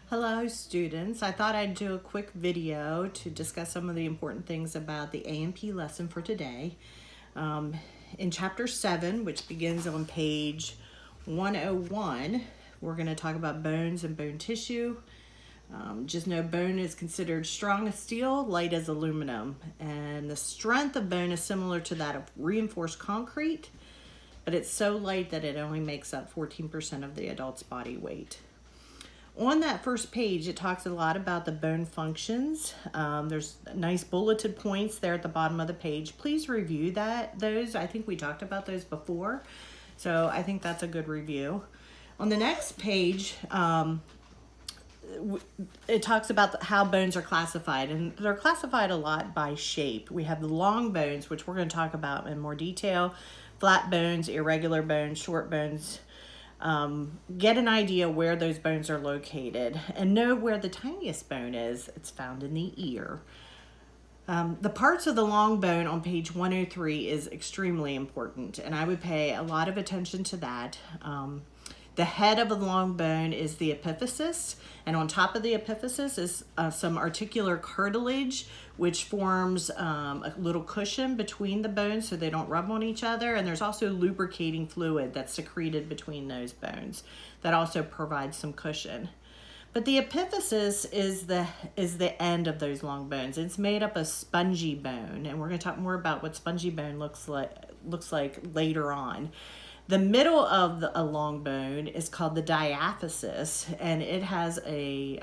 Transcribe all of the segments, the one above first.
Hello students, I thought I'd do a quick video to discuss some of the important things about the A&P lesson for today. In chapter 7, which begins on page 101, we're going to talk about bones and bone tissue. Just know bone is considered strong as steel, light as aluminum, and the strength of bone is similar to that of reinforced concrete, but it's so light that it only makes up 14% of the adult's body weight. On that first page, it talks a lot about the bone functions. There's nice bulleted points there at the bottom of the page. Please review those. I think we talked about those before, so I think that's a good review. On the next page, it talks about how bones are classified, and they're classified a lot by shape. We have the long bones, which we're going to talk about in more detail, flat bones, irregular bones, short bones. Get an idea where those bones are located and know where the tiniest bone is. It's found in the ear. The parts of the long bone on page 103 is extremely important, and I would pay a lot of attention to that. The head of the long bone is the epiphysis, and on top of the epiphysis is some articular cartilage, which forms a little cushion between the bones so they don't rub on each other. And there's also lubricating fluid that's secreted between those bones that also provides some cushion. But the epiphysis is the end of those long bones. It's made up of spongy bone, and we're going to talk more about what spongy bone looks like later on. The middle of a long bone is called the diaphysis, and it has a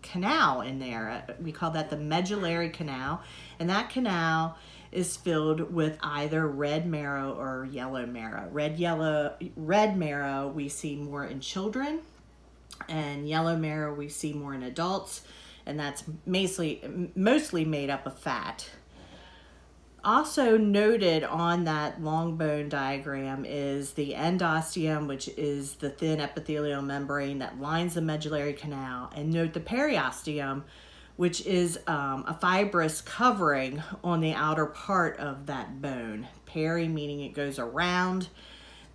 canal in there. We call that the medullary canal, and that canal is filled with either red marrow or yellow marrow. Red marrow we see more in children, and yellow marrow we see more in adults, and that's mostly made up of fat. Also noted on that long bone diagram is the endosteum, which is the thin epithelial membrane that lines the medullary canal, and note the periosteum, which is a fibrous covering on the outer part of that bone. Peri meaning it goes around.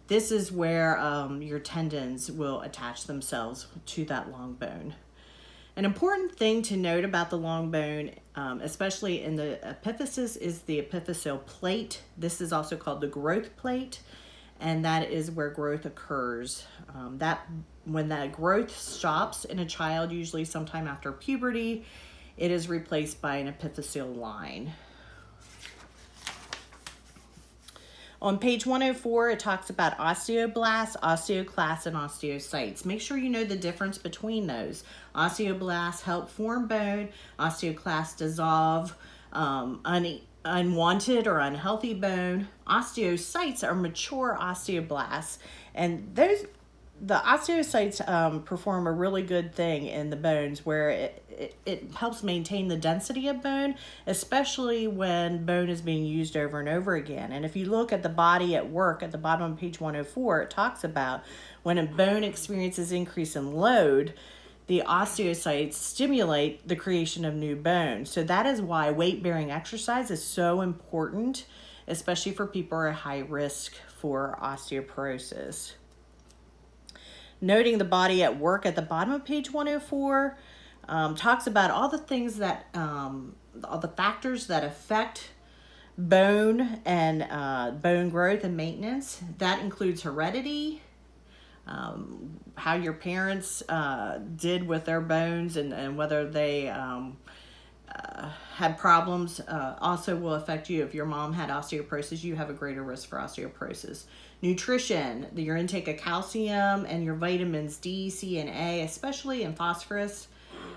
This is where your tendons will attach themselves to that long bone. An important thing to note about the long bone, especially in the epiphysis, is the epiphyseal plate. This is also called the growth plate, and that is where growth occurs. When that growth stops in a child, usually sometime after puberty, it is replaced by an epiphyseal line. On page 104, it talks about osteoblasts, osteoclasts, and osteocytes. Make sure you know the difference between those. Osteoblasts help form bone. Osteoclasts dissolve unwanted or unhealthy bone. Osteocytes are mature osteoblasts, and the osteocytes perform a really good thing in the bones where it helps maintain the density of bone, especially when bone is being used over and over again. And if you look at the body at work at the bottom of page 104, it talks about when a bone experiences increase in load, the osteocytes stimulate the creation of new bone. So that is why weight-bearing exercise is so important, especially for people who are at high risk for osteoporosis. Noting the body at work at the bottom of page 104 talks about all the things that, all the factors that affect bone and bone growth and maintenance. That includes heredity, how your parents did with their bones and whether they had problems also will affect you. If your mom had osteoporosis, you have a greater risk for osteoporosis. Nutrition, your intake of calcium and your vitamins D, C, and A, especially in phosphorus,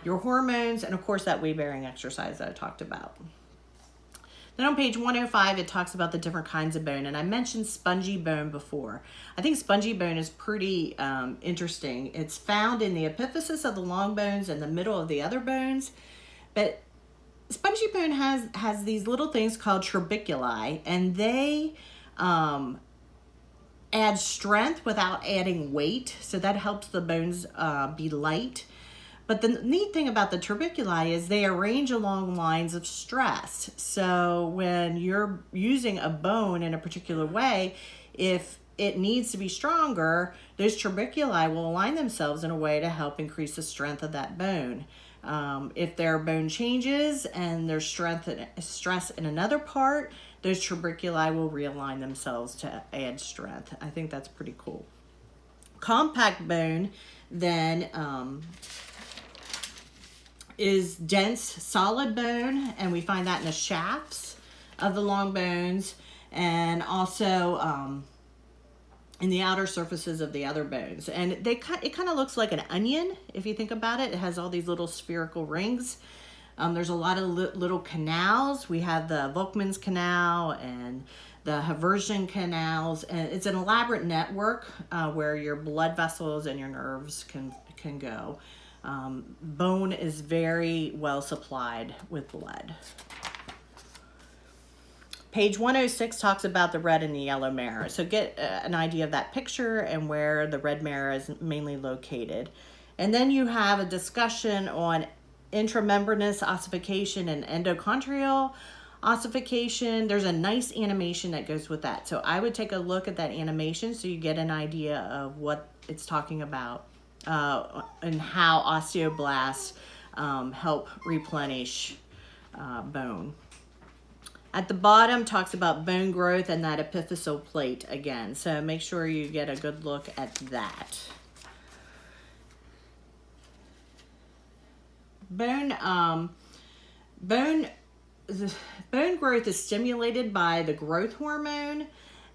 your hormones, and of course that weight-bearing exercise that I talked about. Then on page 105, it talks about the different kinds of bone, and I mentioned spongy bone before. I think spongy bone is pretty interesting. It's found in the epiphysis of the long bones and the middle of the other bones, but spongy bone has these little things called trabeculae, and they add strength without adding weight, so that helps the bones be light. But the neat thing about the trabeculae is they arrange along lines of stress. So when you're using a bone in a particular way, if it needs to be stronger, those trabeculi will align themselves in a way to help increase the strength of that bone. If their bone changes and there's stress in another part, those trabeculi will realign themselves to add strength. I think that's pretty cool. Compact bone then is dense, solid bone, and we find that in the shafts of the long bones, and also in the outer surfaces of the other bones. And it kind of looks like an onion, if you think about it. It has all these little spherical rings. There's a lot of little canals. We have the Volkmann's canal and the Haversian canals, and it's an elaborate network where your blood vessels and your nerves can go. Bone is very well supplied with blood. Page 106 talks about the red and the yellow marrow. So get an idea of that picture and where the red marrow is mainly located. And then you have a discussion on intramembranous ossification and endochondrial ossification. There's a nice animation that goes with that. So I would take a look at that animation so you get an idea of what it's talking about and how osteoblasts help replenish bone. At the bottom talks about bone growth and that epiphyseal plate again. So make sure you get a good look at that. Bone growth is stimulated by the growth hormone.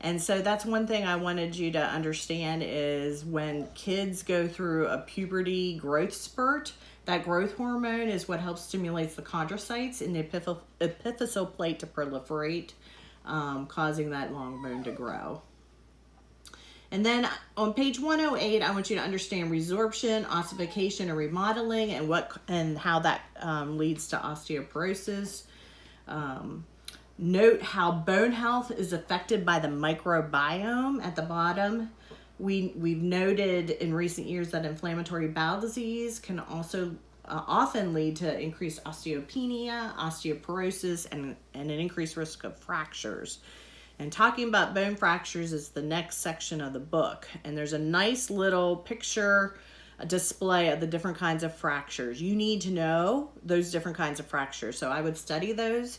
And so that's one thing I wanted you to understand is when kids go through a puberty growth spurt, that growth hormone is what helps stimulate the chondrocytes in the epiphyseal plate to proliferate, causing that long bone to grow. And then on page 108, I want you to understand resorption, ossification, and remodeling, and how that leads to osteoporosis. Note how bone health is affected by the microbiome at the bottom. We've noted in recent years that inflammatory bowel disease can also often lead to increased osteopenia, osteoporosis, and an increased risk of fractures. And talking about bone fractures is the next section of the book. And there's a nice little picture display of the different kinds of fractures. You need to know those different kinds of fractures. So I would study those,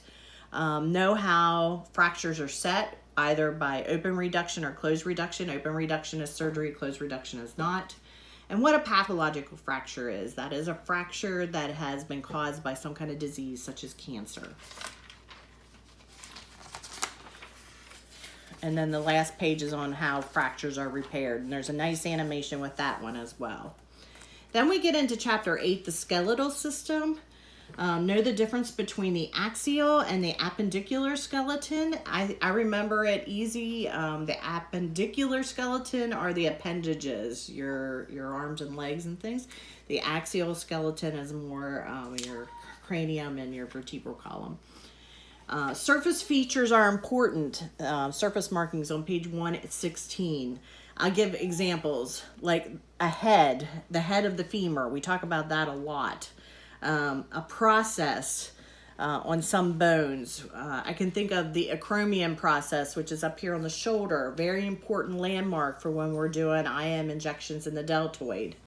know how fractures are set, either by open reduction or closed reduction. Open reduction is surgery, closed reduction is not. And what a pathological fracture is. That is a fracture that has been caused by some kind of disease such as cancer. And then the last page is on how fractures are repaired. And there's a nice animation with that one as well. Then we get into chapter 8, the skeletal system. Know the difference between the axial and the appendicular skeleton. I remember it easy. The appendicular skeleton are the appendages, your arms and legs and things. The axial skeleton is more your cranium and your vertebral column. Surface features are important. Surface markings on page 116. I'll give examples like a head, the head of the femur. We talk about that a lot. A process on some bones. I can think of the acromion process, which is up here on the shoulder. Very important landmark for when we're doing IM injections in the deltoid.